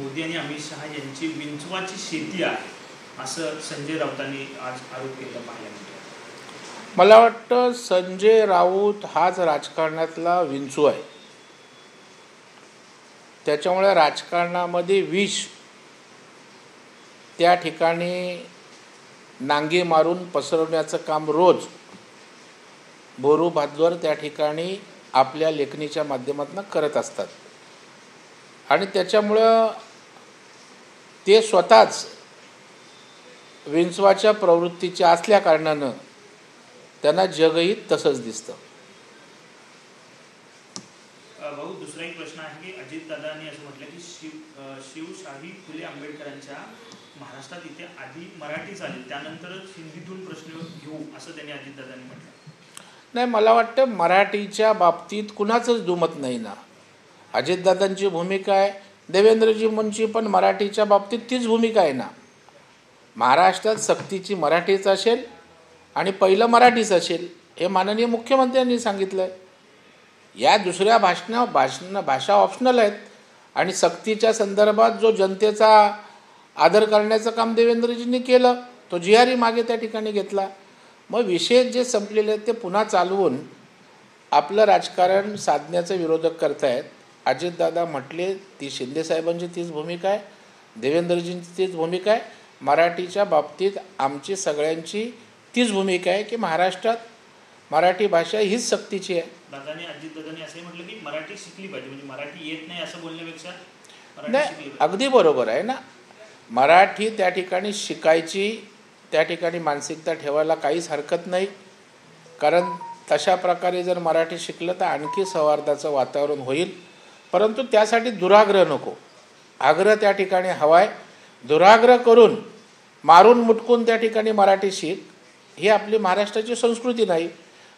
मोदी आणि अमित शहा यांची विंचवाची शेती आहे असं संजय राऊतांनी आज आरोप केला पाहिला मिळतो. मला वाटतं संजय राऊत हाच राजकारणातला विंचू आहे. त्याच्यामुळे राजकारणामध्ये विष त्या ठिकाणी नांगे मारून पसरवण्याचं काम रोज बोरू भादवर त्या ठिकाणी आपल्या लेखणीच्या माध्यमातून करत असतात. आणि त्याच्यामुळं ते स्वतःच विंचवाच्या प्रवृत्तीचे असल्या कारणानं त्यांना जगही तसंच दिसतं. भाऊ, दुसरा एक प्रश्न आहे की अजितदादांनी असं म्हटलं की शिवशाही फुले आंबेडकरांच्या महाराष्ट्रात इथे आधी मराठी चालेल, त्यानंतरच हिंदीतून प्रश्न घेऊ असं त्यांनी अजितदादांनी म्हटलं. नाही, मला वाटतं मराठीच्या बाबतीत कुणाचंच दुमत नाही ना. अजितदादांची भूमिका आहे, देवेंद्रजींची पण मराठीच्या बाबतीत तीच भूमिका आहे ना. महाराष्ट्रात सक्तीची मराठीच असेल आणि पहिलं मराठीच असेल हे माननीय मुख्यमंत्र्यांनी सांगितलं आहे. या दुसऱ्या भाषा ऑप्शनल आहेत आणि सक्तीच्या संदर्भात जो जनतेचा आदर करण्याचं काम देवेंद्रजींनी केलं, तो GRE मागे त्या ठिकाणी घेतला. मग विषय जे संपलेले आहेत ते पुन्हा चालवून आपलं राजकारण साधण्याचं विरोधक करतायत. अजितदादा म्हटले ती शिंदेसाहेबांची तीच भूमिका आहे, देवेंद्रजींची तीच भूमिका आहे. मराठीच्या बाबतीत आमची सगळ्यांची तीच भूमिका आहे की महाराष्ट्रात मराठी भाषा हीच सक्तीची आहे. अजितदादांनी असंही म्हटलं की मराठी शिकली पाहिजे, म्हणजे मराठी येत नाही असं बोलण्यापेक्षा नाही, अगदी बरोबर आहे ना. मराठी त्या ठिकाणी शिकायची, त्या ठिकाणी मानसिकता ठेवायला काहीच हरकत नाही. कारण तशा प्रकारे जर मराठी शिकलं तर आणखी सौहार्दाचं वातावरण होईल. परंतु त्यासाठी दुराग्रह नको, आग्रह त्या ठिकाणी हवा आहे. दुराग्रह करून मारून मुटकून त्या ठिकाणी मराठी शिक ही आपली महाराष्ट्राची संस्कृती नाही.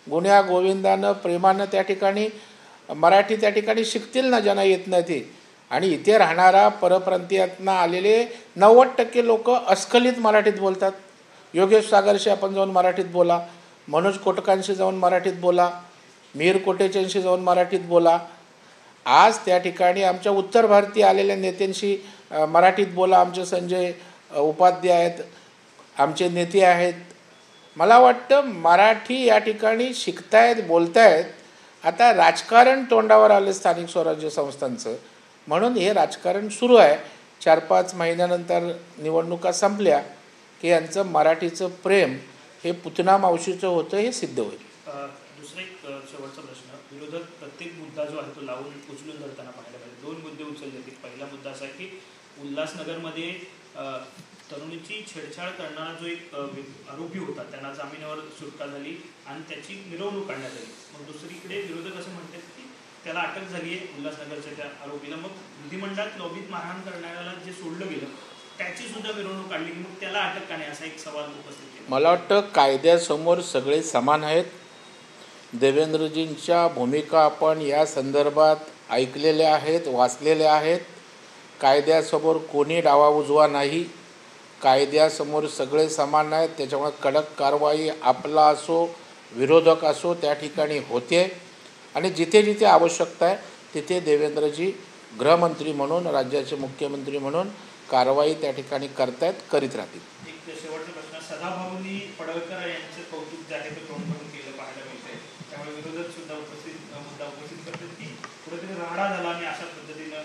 गुण्या गोविंदानं प्रेमानं त्या ठिकाणी मराठी त्या ठिकाणी शिकतील ना ज्यांना येत नाही ते. आणि इथे राहणारा परप्रांतीयातनं आलेले 90% लोक अस्खलित मराठीत बोलतात. योगेश सागरशी आपण जाऊन मराठीत बोला, मनोज कोटकांशी जाऊन मराठीत बोला, मिहीर कोटेचांशी जाऊन मराठीत बोला. आज त्या ठिकाणी आमच्या उत्तर भारतीय आलेल्या नेत्यांशी मराठीत बोला. आमचे संजय उपाध्याय आहेत, आमचे नेते आहेत. मला वाटतं मराठी या ठिकाणी शिकतायत, बोलतायत. आता राजकारण तोंडावर आलं स्थानिक स्वराज्य संस्थांचं, म्हणून हे राजकारण सुरू आहे. 4-5 महिन्यानंतर निवडणुका संपल्या की यांचं मराठीचं प्रेम हे पुतना मावशीचं होतं हे सिद्ध होईल. दुसरा एक शेवटचा प्रश्न, विरोधक प्रत्येक मुद्दा जो आहे तो लावून उचलून धरताना पाहायला पाहिजे. 2 मुद्दे उचलले आहेत. पहिला मुद्दा असा आहे की उल्हासनगरमध्ये तरुणीची छेडछाड करणारा जो एक आरोपी होता त्यांना जामिनावर सुटका झाली आणि त्याची मिरवणूक काढण्यात आली. मग दुसरीकडे विरोधक असं म्हणतात की त्याला अटक झाली आहे उल्हासनगरच्या त्या आरोपीला. मग विधिमंडळात लॉबीत मारहाण करणाऱ्याला जे सोडलं गेलं त्याची सुद्धा मिरवणूक काढली की मग त्याला अटक का नाही, असा एक सवाल उपस्थित केला. मला वाटतं कायद्यासमोर सगळे समान आहेत. देवेंद्रजींच्या भूमिका आपण या संदर्भात ऐकलेल्या आहेत, वाचलेल्या आहेत. कायद्यासमोर कोणी डावा उजवा नाही, कायद्यासमोर सगळे समान आहेत. त्याच्यामुळे कडक कारवाई आपला असो विरोधक असो त्या ठिकाणी होते. आणि जिथे जिथे आवश्यकता आहे तिथे देवेंद्रजी गृहमंत्री म्हणून, राज्याचे मुख्यमंत्री म्हणून कारवाई त्या ठिकाणी करतायत, करीत राहतील. एक शेवटचा प्रश्न, सदाभाऊंनी पडळकर यांचे कौतुक जे आहे ते तोंडभरून केलं पाहायला मिळतंय. त्यामुळे विरोधक सुद्धा मुद्दा उपस्थित करतात की कुठेतरी राडा झाला आणि अशा पद्धतीनं.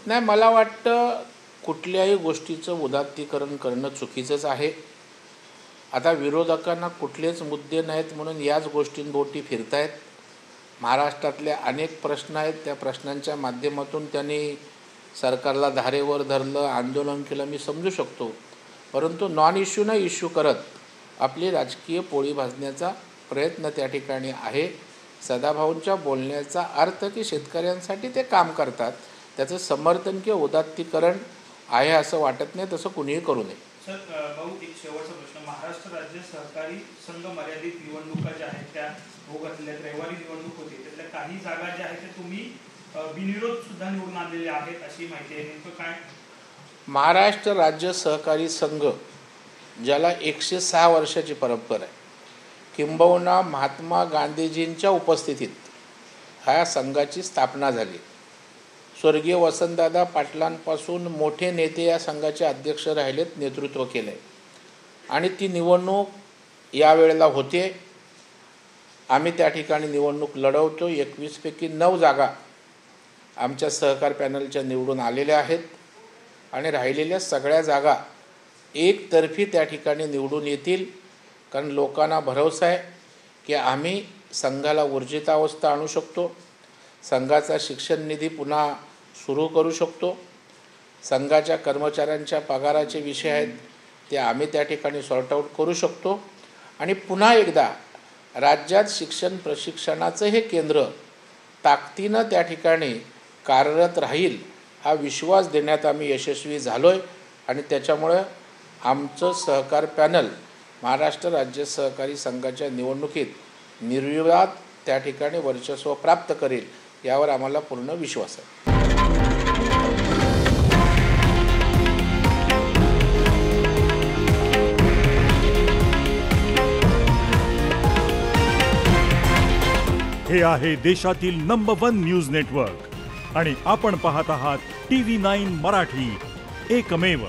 नाही, मला वाटतं कुठल्याही गोष्टीचं उदात्तीकरण करणं चुकीचंच आहे. आता विरोधकांना कुठलेच मुद्दे नाहीत म्हणून याच गोष्टींभोवती फिरतायत. महाराष्ट्रातले अनेक प्रश्न आहेत, त्या प्रश्नांच्या माध्यमातून त्यांनी सरकारला धारेवर धरलं, आंदोलन केलं, मी समजू शकतो. परंतु नॉन इश्यू ना इश्यू करत आपली राजकीय पोळी भाजण्याचा प्रयत्न त्या ठिकाणी आहे. सदाभाऊंच्या बोलण्याचा अर्थ की शेतकऱ्यांसाठी ते काम करतात, त्याचं समर्थन किंवा उदात्तीकरण आहे असं वाटत नाही. तसं कुणीही करू नये. सर भाऊ, एक शेवटचा प्रश्न, महाराष्ट्र राज्य सहकारी संघ मर्यादित निवडणुका ज्या आहेत त्या होत असलेल्या रविवारी निवडणूक होती, त्यातल्या काही जागा ज्या आहेत त्या तुम्ही बिनविरोध सुद्धा निवडून आणलेल्या आहेत अशी माहिती आहे. नेमकं काय? महाराष्ट्र राज्य सहकारी संघ ज्याला 106 वर्षाची परंपरा आहे, किंबहुना महात्मा गांधीजींच्या उपस्थितीत ह्या संघाची स्थापना झाली. स्वर्गीय वसंतदादा पाटलांपासून मोठे नेते या संघाचे अध्यक्ष राहिलेत, नेतृत्व केलं आहे आणि ती निवडणूक यावेळेला होते. आम्ही त्या ठिकाणी निवडणूक लढवतो. 21 पैकी 9 जागा आमच्या सहकार पॅनलच्या निवडून आलेल्या आहेत आणि राहिलेल्या सगळ्या जागा एकतर्फी त्या ठिकाणी निवडून येतील. कारण लोकांना भरवसा आहे की आम्ही संघाला ऊर्जितावस्था आणू शकतो, संघाचा शिक्षण निधी पुन्हा सुरू करू शकतो, संघाच्या कर्मचाऱ्यांच्या पगाराचे विषय आहेत ते आम्ही त्या ठिकाणी सॉर्ट आऊट करू शकतो आणि पुन्हा एकदा राज्यात शिक्षण प्रशिक्षणाचं हे केंद्र ताकदीनं त्या ठिकाणी कार्यरत राहील हा विश्वास देण्यात आम्ही यशस्वी झालो आहे आणि त्याच्यामुळं आमचं सहकार पॅनल महाराष्ट्र राज्य सहकारी संघाच्या निवडणुकीत निर्विवाद त्या ठिकाणी वर्चस्व प्राप्त करेल यावर आम्हाला पूर्ण विश्वास आहे. हे आहे देशातील नंबर 1 न्यूज नेटवर्क आणि आपण पाहत आहात TV9 मराठी, एकमेव.